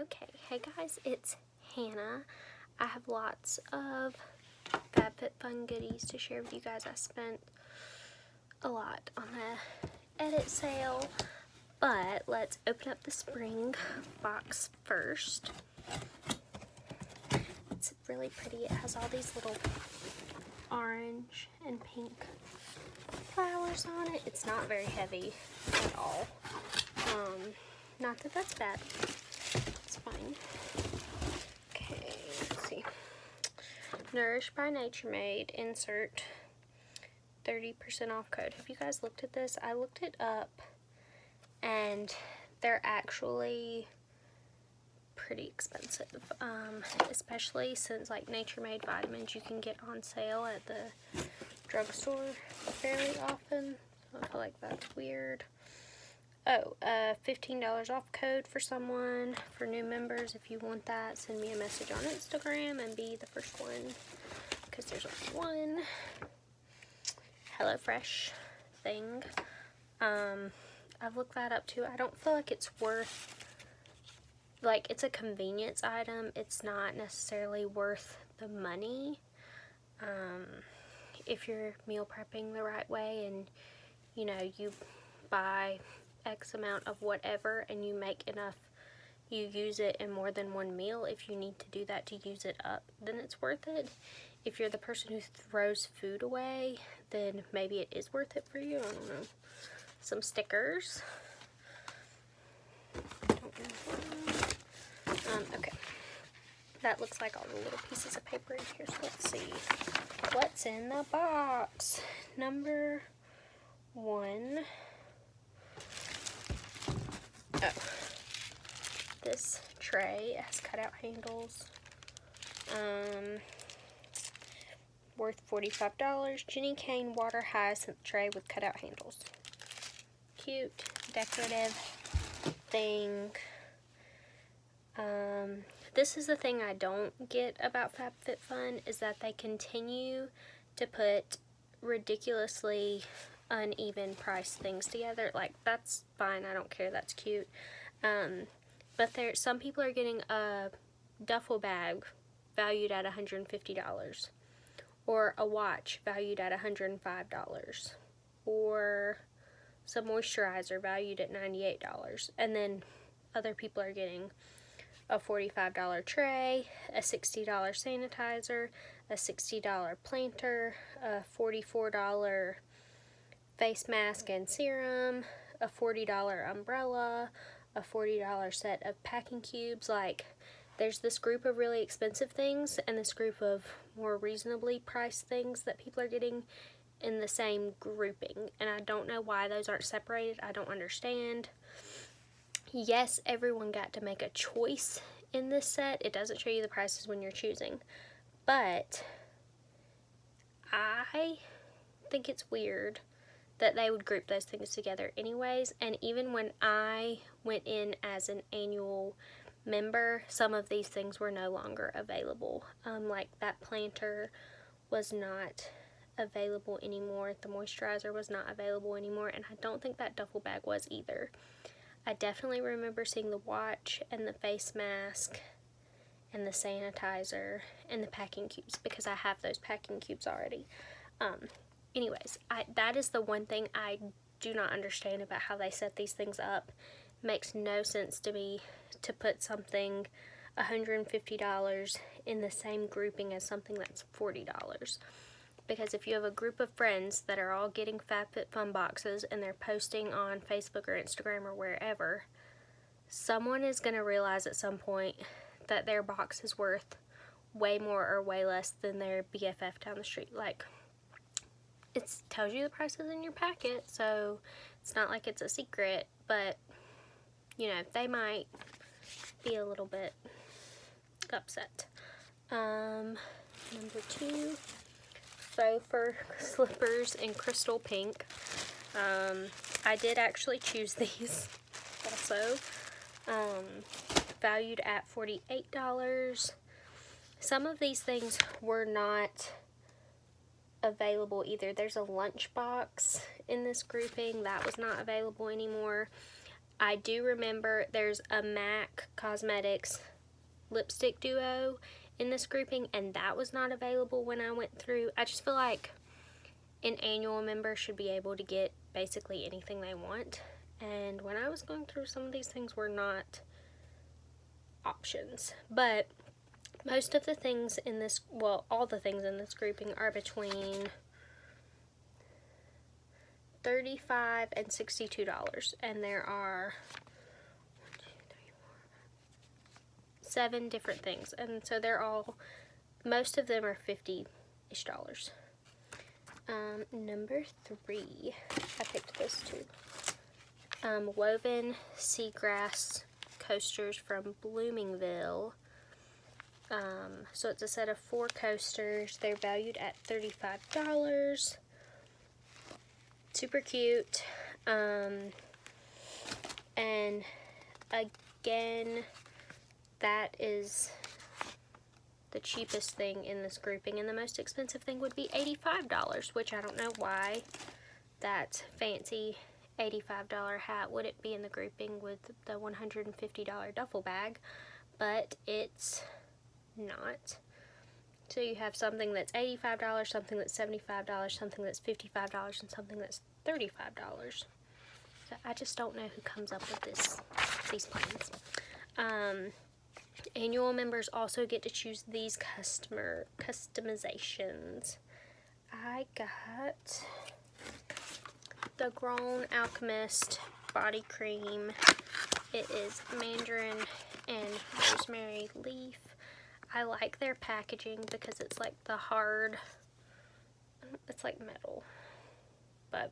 Okay, hey guys, it's Hannah. I have lots of FabFitFun goodies to share with you guys. I spent a lot on the edit sale, but let's open up the spring box first. It's really pretty. It has all these little orange and pink flowers on it. It's not very heavy at all. Not that that's bad. It's fine. Okay, let's see. Nourished by Nature Made. Insert 30% off code. Have you guys looked at this? I looked it up, and they're actually pretty expensive, especially since like Nature Made vitamins you can get on sale at the drugstore fairly often. I feel like that's weird. Oh, $15 off code for someone, for new members. If you want that, send me a message on Instagram and be the first one, because there's only one HelloFresh thing. I've looked that up too. I don't feel like it's worth, like, it's a convenience item. It's not necessarily worth the money. If you're meal prepping the right way and, you know, you buy X amount of whatever and you make enough, you use it in more than one meal. If you need to do that to use it up, then it's worth it. If you're the person who throws food away, then maybe it is worth it for you. I don't know. Some stickers. Okay. That looks like all the little pieces of paper in here, so let's see what's in the box. Number 1. Oh, this tray has cutout handles. Worth $45. Jenny Kane water hyacinth tray with cutout handles. Cute, decorative thing. This is the thing I don't get about FabFitFun, is that they continue to put ridiculously uneven price things together. Like, that's fine, I don't care, that's cute. But some people are getting a duffel bag valued at $150, or a watch valued at $105, or some moisturizer valued at $98, and then other people are getting a $45 tray, a $60 sanitizer, a $60 planter, a $44 face mask and serum, a $40 umbrella, a $40 set of packing cubes. Like, there's this group of really expensive things and this group of more reasonably priced things that people are getting in the same grouping, and I don't know why those aren't separated. I don't understand. Yes, everyone got to make a choice in this set. It doesn't show you the prices when you're choosing, but I think it's weird that they would group those things together anyways. And even when I went in as an annual member, some of these things were no longer available. Like that planter was not available anymore. The moisturizer was not available anymore, and I don't think that duffel bag was either. I definitely remember seeing the watch and the face mask and the sanitizer and the packing cubes, because I have those packing cubes already. Anyways, that is the one thing I do not understand about how they set these things up. It makes no sense to me to put something $150 in the same grouping as something that's $40. Because if you have a group of friends that are all getting FabFitFun boxes and they're posting on Facebook or Instagram or wherever, someone is going to realize at some point that their box is worth way more or way less than their BFF down the street. Like, it tells you the prices in your packet, so it's not like it's a secret, but, you know, they might be a little bit upset. Number 2. Faux fur slippers in crystal pink. I did actually choose these also. Valued at $48. Some of these things were not available either. There's a lunch box in this grouping that was not available anymore. I do remember there's a MAC Cosmetics lipstick duo in this grouping, and that was not available when I went through. I just feel like an annual member should be able to get basically anything they want, and when I was going through, some of these things were not options. But most of the things in this, well, all the things in this grouping are between $35 and $62, and there are 7 different things, and so they're all, most of them are $50-ish. Number 3, I picked this too. Woven seagrass coasters from Bloomingville. So it's a set of 4 coasters. They're valued at $35. Super cute. And again, that is the cheapest thing in this grouping, and the most expensive thing would be $85, which I don't know why that fancy $85 hat wouldn't be in the grouping with the $150 duffel bag, but it's not. So you have something that's $85, something that's $75, something that's $55, and something that's $35. So I just don't know who comes up with these plans. Annual members also get to choose these customizations. I got the Grown Alchemist body cream. It is mandarin and rosemary leaf. I like their packaging because it's like the hard, it's like metal, but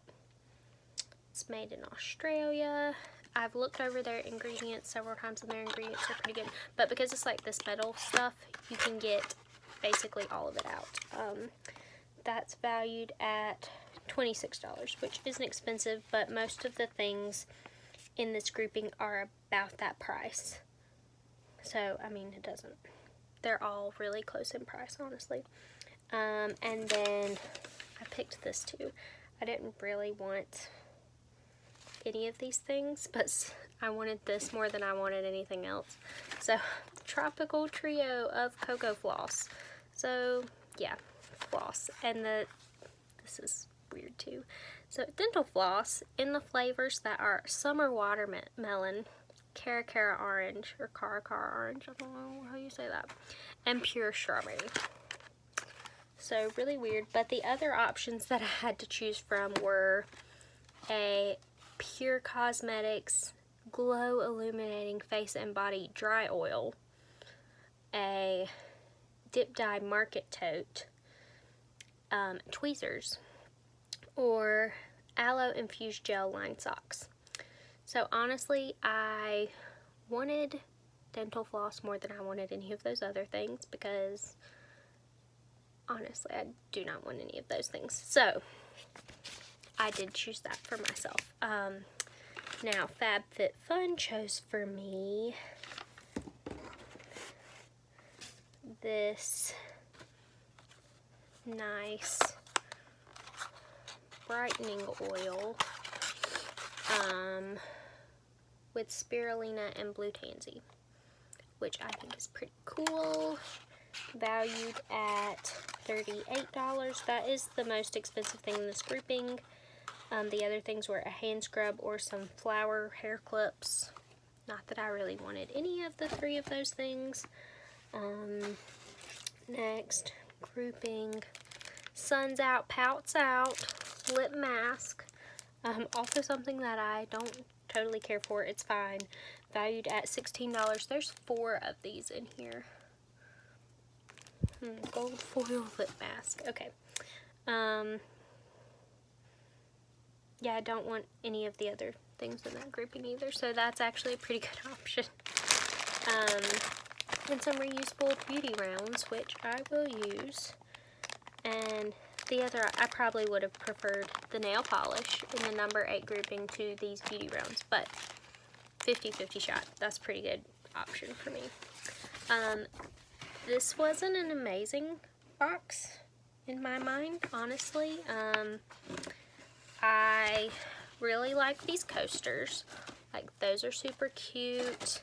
it's made in Australia. I've looked over their ingredients several times, and their ingredients are pretty good, but because it's like this metal stuff, you can get basically all of it out. That's valued at $26, which isn't expensive, but most of the things in this grouping are about that price. So, I mean, it doesn't, they're all really close in price, honestly. And then I picked this too. I didn't really want any of these things, but I wanted this more than I wanted anything else. So, tropical trio of cocoa floss. So, yeah, floss. And this is weird too. So, dental floss in the flavors that are summer watermelon, cara orange, or cara orange, I don't know how you say that, and pure strawberry. So, really weird. But the other options that I had to choose from were a Pure Cosmetics Glow Illuminating Face and Body Dry Oil, a Dip Dye Market Tote, tweezers, or Aloe Infused Gel Line Socks. So honestly, I wanted dental floss more than I wanted any of those other things, because honestly, I do not want any of those things. So I did choose that for myself. Now, FabFitFun chose for me this nice brightening oil with spirulina and blue tansy, which I think is pretty cool. Valued at $38. That is the most expensive thing in this grouping. The other things were a hand scrub or some flower hair clips. Not that I really wanted any of the 3 of those things. Next grouping, Suns Out, Pouts Out lip mask. Also something that I don't totally care for. It's fine. Valued at $16. There's 4 of these in here. Gold foil lip mask. Okay. Yeah, I don't want any of the other things in that grouping either, so that's actually a pretty good option. And some reusable beauty rounds, which I will use. And the other, I probably would have preferred the nail polish in the number 8 grouping to these beauty rounds, but 50-50 shot. That's a pretty good option for me. This wasn't an amazing box in my mind, honestly. I really like these coasters. Like, those are super cute.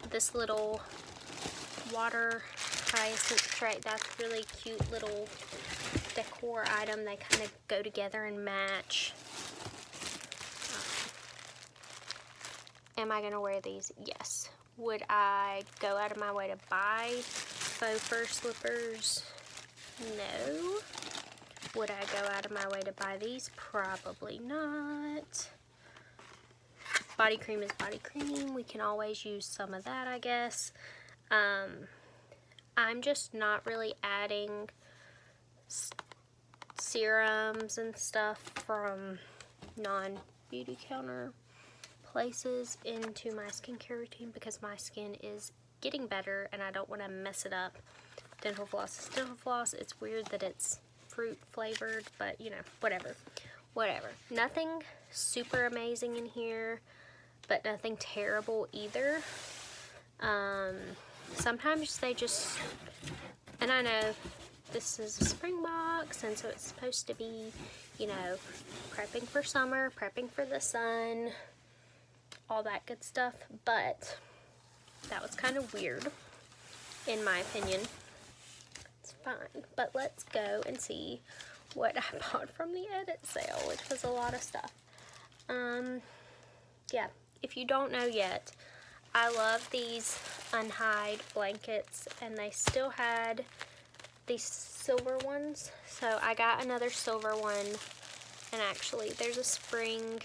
This little water hyacinth tray, that's really cute little decor item. They kind of go together and match. Am I going to wear these? Yes. Would I go out of my way to buy faux fur slippers? No. Would I go out of my way to buy these? Probably not. Body cream is body cream. We can always use some of that, I guess. I'm just not really adding serums and stuff from non-beauty counter places into my skincare routine because my skin is getting better and I don't want to mess it up. Dental floss is dental floss. It's weird that it's fruit flavored, but you know, whatever. Nothing super amazing in here, but nothing terrible either. Sometimes they just, and I know this is a spring box, and so it's supposed to be, you know, prepping for summer, prepping for the sun, all that good stuff, but that was kind of weird, in my opinion. It's fine, but let's go and see what I bought from the edit sale, which was a lot of stuff. Yeah, if you don't know yet, I love these unhide blankets, and they still had these silver ones, so I got another silver one, and actually there's a spring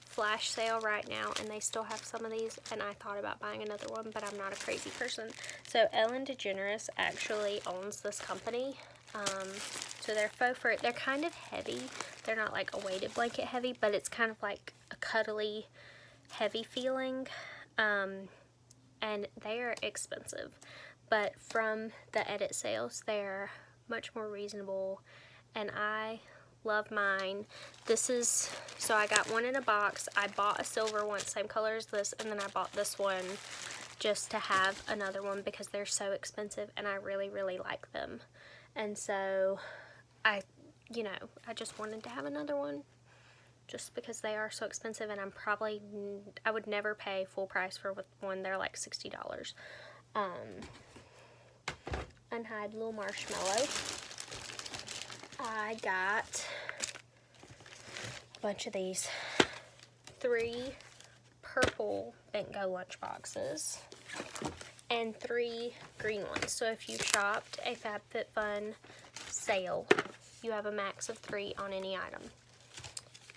flash sale right now, and they still have some of these, and I thought about buying another one, but I'm not a crazy person. So Ellen DeGeneres actually owns this company, so they're faux fur. They're kind of heavy. They're not like a weighted blanket heavy, but it's kind of like a cuddly heavy feeling, and they are expensive, but from the edit sales they're much more reasonable, and I love mine. This is, so I got one in a box. I bought a silver one, same color as this, and then I bought this one just to have another one because they're so expensive and I really, really like them. And so I just wanted to have another one just because they are so expensive, and I would never pay full price for one. They're like $60. Unhide little marshmallow. I got a bunch of these 3 purple Bent Go lunch boxes and 3 green ones. So if you shopped a FabFitFun sale, you have a max of 3 on any item.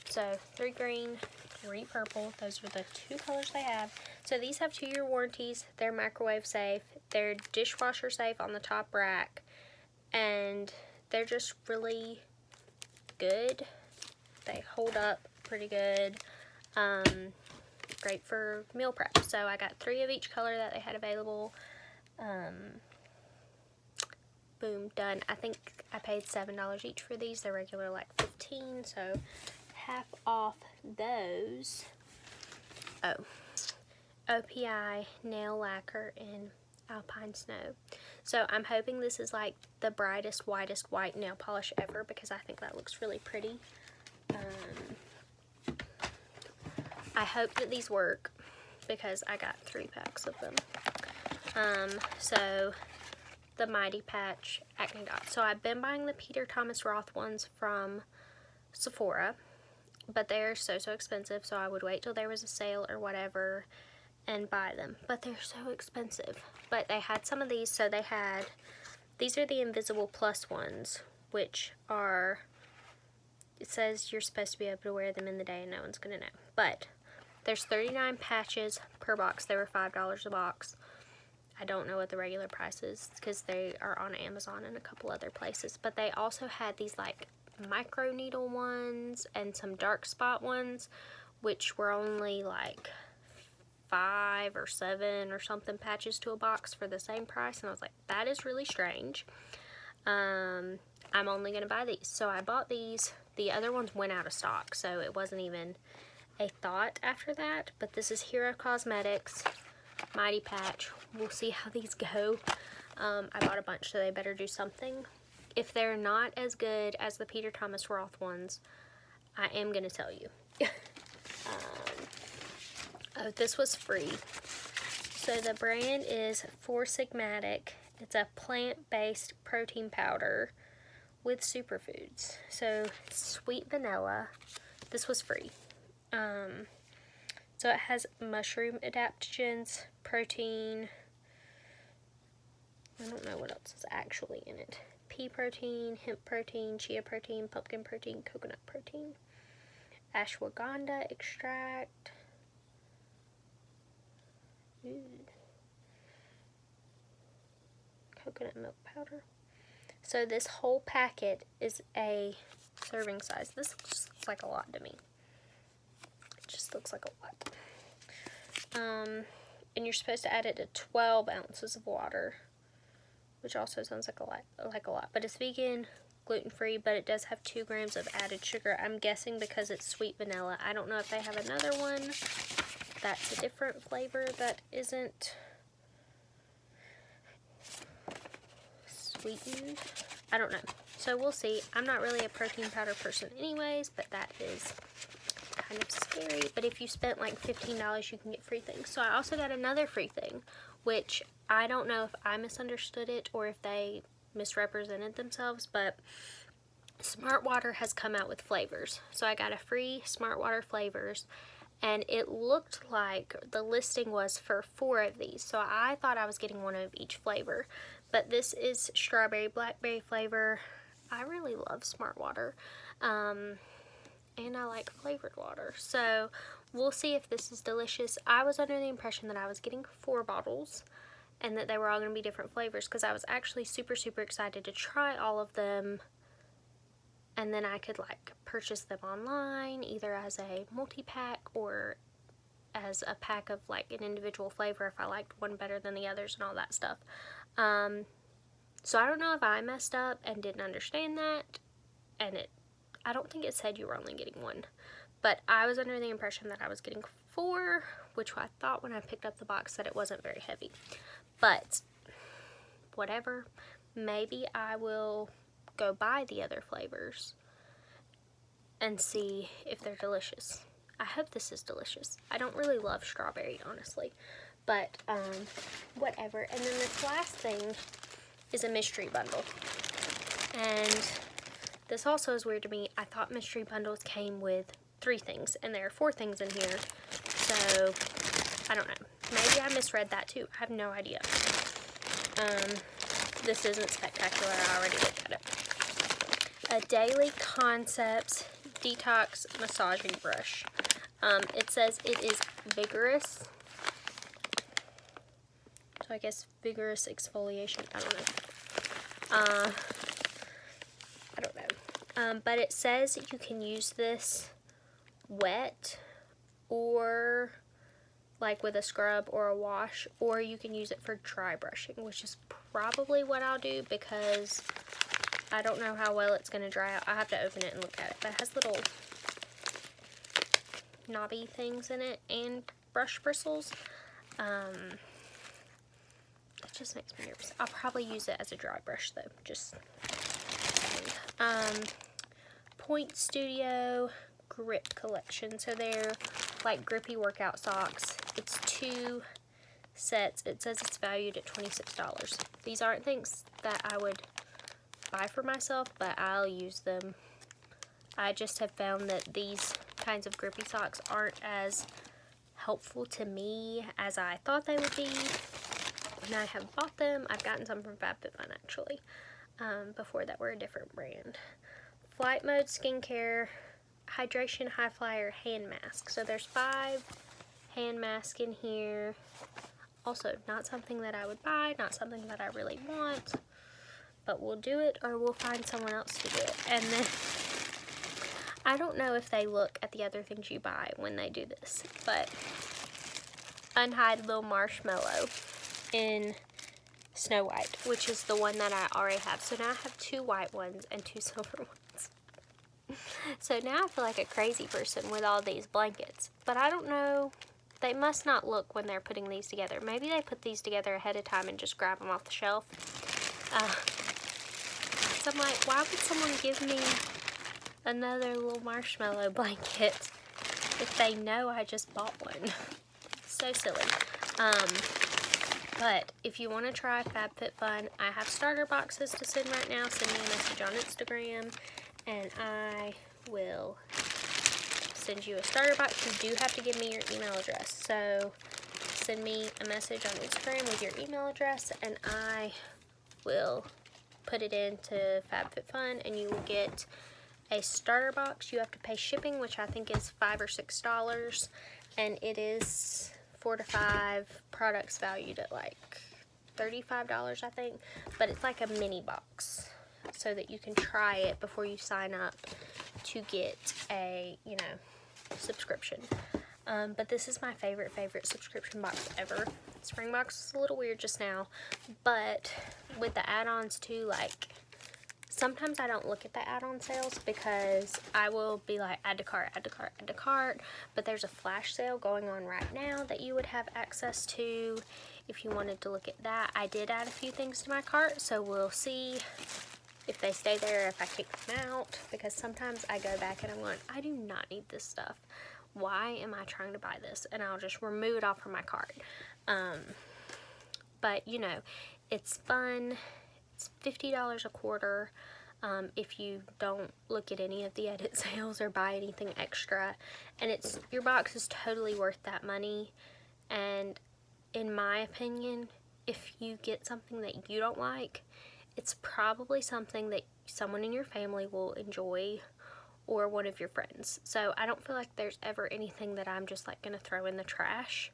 So 3 green, 3 purple. Those are the 2 colors they have. So these have 2-year warranties. They're microwave safe. They're dishwasher safe on the top rack. And they're just really good. They hold up pretty good. Great for meal prep. So I got 3 of each color that they had available. Boom, done. I think I paid $7 each for these. They're regular like $15, so half off those. Oh, OPI nail lacquer in Alpine Snow. So I'm hoping this is like the brightest, whitest white nail polish ever because I think that looks really pretty. I hope that these work because I got 3 packs of them. So the Mighty Patch Acne Dot. So I've been buying the Peter Thomas Roth ones from Sephora, but they're so expensive, so I would wait till there was a sale or whatever and buy them. But they're so expensive. But they had some of these, so they had, these are the Invisible Plus ones, which are, it says you're supposed to be able to wear them in the day and no one's gonna know. But there's 39 patches per box. They were $5 a box. I don't know what the regular price is because they are on Amazon and a couple other places. But they also had these like micro needle ones and some dark spot ones, which were only like 5 or 7 or something patches to a box for the same price. And I was like, that is really strange. I'm only going to buy these. So I bought these. The other ones went out of stock, so it wasn't even a thought after that. But this is Hero Cosmetics Mighty Patch. We'll see how these go. I bought a bunch, so they better do something. If they're not as good as the Peter Thomas Roth ones, I am going to tell you. Oh, this was free. So the brand is Sigmatic. It's a plant-based protein powder with superfoods. So sweet vanilla. This was free. So it has mushroom adaptogens, protein. I don't know what else is actually in it. Pea protein, hemp protein, chia protein, pumpkin protein, coconut protein, ashwagandha extract. Ooh. Coconut milk powder. So this whole packet is a serving size. This just looks like a lot to me. It just looks like a lot. And you're supposed to add it to 12 ounces of water, which also sounds like a lot. But it's vegan, gluten-free, but it does have 2 grams of added sugar. I'm guessing because it's sweet vanilla. I don't know if they have another one that's a different flavor that isn't sweetened. I don't know. So we'll see. I'm not really a protein powder person anyways, but that is kind of scary. But if you spent like $15, you can get free things. So I also got another free thing, which I don't know if I misunderstood it or if they misrepresented themselves, but Smart Water has come out with flavors. So I got a free Smart Water flavors, and it looked like the listing was for 4 of these. So I thought I was getting one of each flavor, but this is strawberry blackberry flavor. I really love Smart Water. And I like flavored water. So we'll see if this is delicious. I was under the impression that I was getting 4 bottles and that they were all going to be different flavors, because I was actually super excited to try all of them, and then I could like purchase them online either as a multi-pack or as a pack of like an individual flavor if I liked one better than the others and all that stuff. So I don't know if I messed up and didn't understand that, and I don't think it said you were only getting 1, but I was under the impression that I was getting 4, which I thought when I picked up the box that it wasn't very heavy. But whatever, maybe I will go buy the other flavors and see if they're delicious. I hope this is delicious. I don't really love strawberry, honestly, but whatever. And then this last thing is a mystery bundle, and this also is weird to me. I thought mystery bundles came with 3 things, and there are 4 things in here. So, I don't know. Maybe I misread that too. I have no idea. This isn't spectacular. I already looked at it. A Daily Concepts Detox Massaging Brush. It says it is vigorous. So I guess vigorous exfoliation. I don't know. I don't know. But it says you can use this wet or like with a scrub or a wash, or you can use it for dry brushing, which is probably what I'll do because I don't know how well it's going to dry out. I have to open it and look at it. But it has little knobby things in it and brush bristles. That just makes me nervous. I'll probably use it as a dry brush though. Just Point Studio Grip Collection. So they're like grippy workout socks. It's 2 sets. It says it's valued at $26. These aren't things that I would buy for myself, but I'll use them. I just have found that these kinds of grippy socks aren't as helpful to me as I thought they would be. And I have bought them. I've gotten some from FabFitFun actually. Before that were a different brand. Flight Mode Skincare Hydration High Flyer Hand Mask. So there's 5 hand masks in here. Also, not something that I would buy, not something that I really want, but we'll do it or we'll find someone else to do it. And then, I don't know if they look at the other things you buy when they do this, but Unhide Little Marshmallow in Snow White, which is the one that I already have. So now I have 2 white ones and 2 silver ones. So now I feel like a crazy person with all these blankets. But I don't know. They must not look when they're putting these together. Maybe they put these together ahead of time and just grab them off the shelf. So I'm like, why would someone give me another little marshmallow blanket if they know I just bought one. So silly. But if you want to try FabFitFun, I have starter boxes to send right now. Send me a message on Instagram and I will send you a starter box. You do have to give me your email address. So send me a message on Instagram with your email address and I will put it into FabFitFun and you will get a starter box. You have to pay shipping, which I think is $5 or $6, and it is 4 to 5 products valued at like $35, I think, but it's like a mini box so that you can try it before you sign up to get a, you know, subscription. But this is my favorite subscription box ever. Spring box is a little weird just now, but with the add-ons too, like, sometimes I don't look at the add-on sales because I will be like, add to cart, add to cart, add to cart. But there's a flash sale going on right now that you would have access to if you wanted to look at that. I did add a few things to my cart, so we'll see if they stay there, if I kick them out. Because sometimes I go back and I'm going, I do not need this stuff. Why am I trying to buy this? And I'll just remove it off from my cart. But, you know, it's fun. It's $50 a quarter if you don't look at any of the edit sales or buy anything extra. And it's, your box is totally worth that money. And in my opinion, if you get something that you don't like, it's probably something that someone in your family will enjoy or one of your friends. So I don't feel like there's ever anything that I'm just like gonna throw in the trash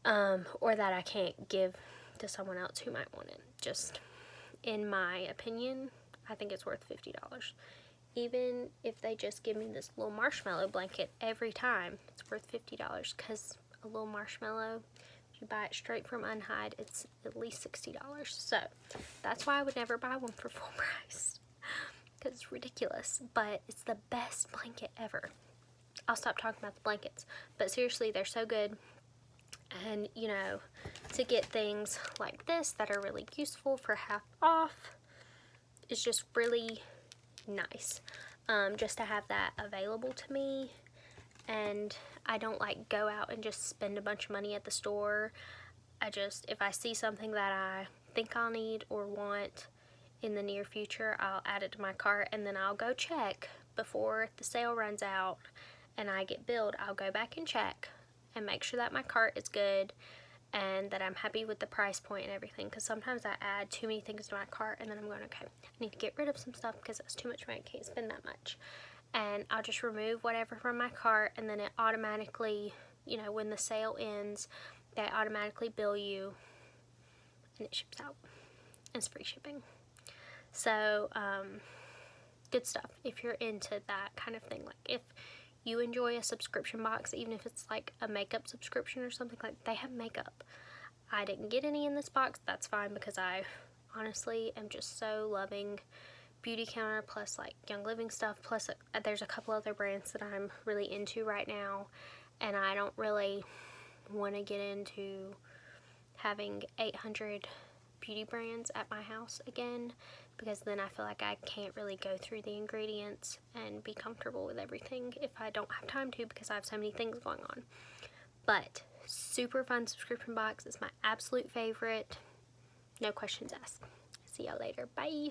or that I can't give to someone else who might want it. Just in my opinion, I think it's worth $50. Even if they just give me this little marshmallow blanket every time, it's worth $50 because a little marshmallow, if you buy it straight from Unhide, it's at least $60. So that's why I would never buy one for full price because it's ridiculous, but it's the best blanket ever. I'll stop talking about the blankets, but seriously, they're so good. And, you know, to get things like this that are really useful for half off is just really nice. Just to have that available to me. And I don't like go out and just spend a bunch of money at the store. I just, if I see something that I think I'll need or want in the near future, I'll add it to my cart and then I'll go check before the sale runs out and I get billed. I'll go back and check and make sure that my cart is good and that I'm happy with the price point and everything, because sometimes I add too many things to my cart and then I'm going, okay, I need to get rid of some stuff because that's too much money, I can't spend that much. And I'll just remove whatever from my cart and then it automatically, you know, when the sale ends, they automatically bill you and it ships out. It's free shipping. So, good stuff if you're into that kind of thing. Like if you enjoy a subscription box, even if it's like a makeup subscription or something, like they have makeup. I didn't get any in this box, that's fine because I honestly am just so loving Beauty Counter plus like Young Living stuff, plus there's a couple other brands that I'm really into right now, and I don't really want to get into having 800 beauty brands at my house again, because then I feel like I can't really go through the ingredients and be comfortable with everything if I don't have time to, because I have so many things going on. But super fun subscription box. It's my absolute favorite. No questions asked. See y'all later. Bye.